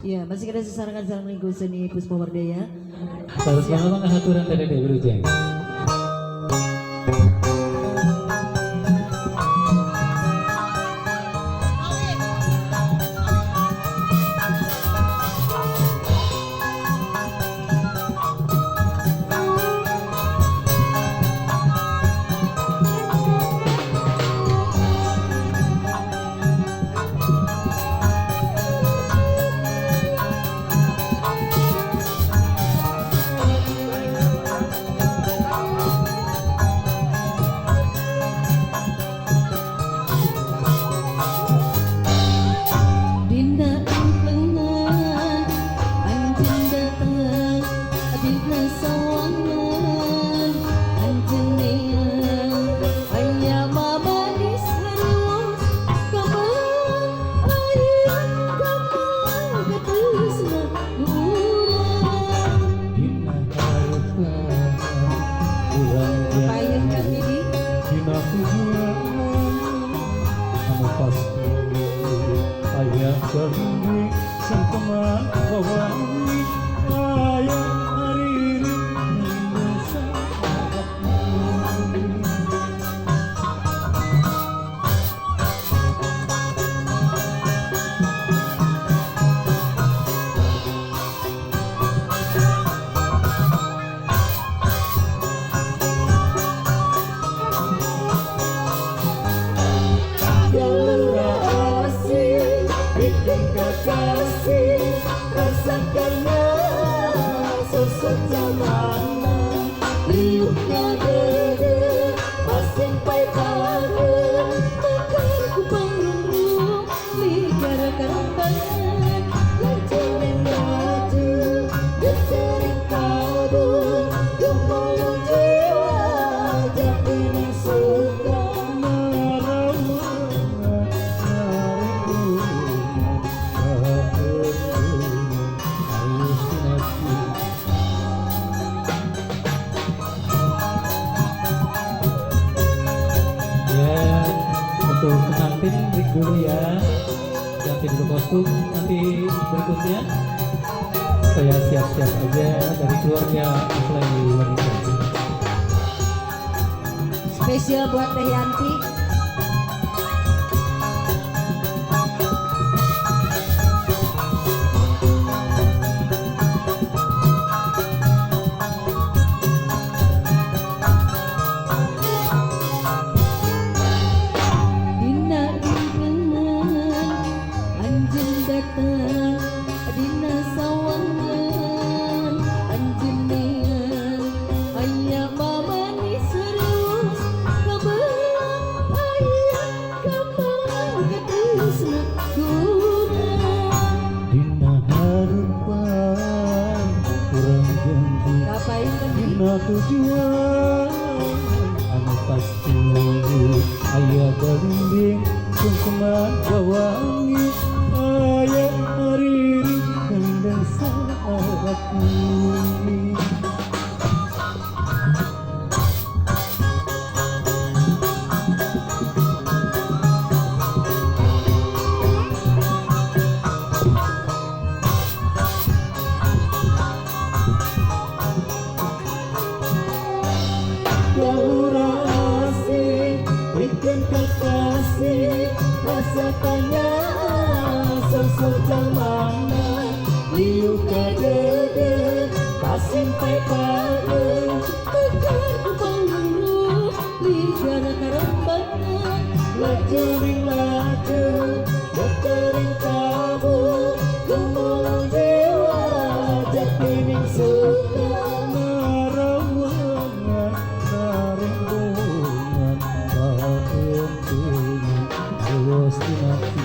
Iya, masih ada sesarangan lingkup seni Puspa Wardaya. Terus banget ngaturan tadi deh Brujeng. Terhubung sempema kawangi ayah hariri Indonesia kasih rasakannya sesejamana liuknya gede masing pai baru tekan ku pengrung ligara karambangan lancunin laju gecerin kabur gemulung jiwa jati ini suka untuk pengantin break dulu ya, ganti dulu kostum, nanti berikutnya saya siap-siap aja dari keluarga mempelai wanita. Spesial buat Teh Yanti. Tujuan anu pasti ayah galimbing sungkeman bawangi ayah hariri kendang sahabatku. Kekasih rasakannya sesejamana liuk gede pasing pai baru tekan ku pengrung ligara karambangan lajuring laju gecerin kabur gemulung jiwa jatining suka marawangan sarembongan bahagia awas tinati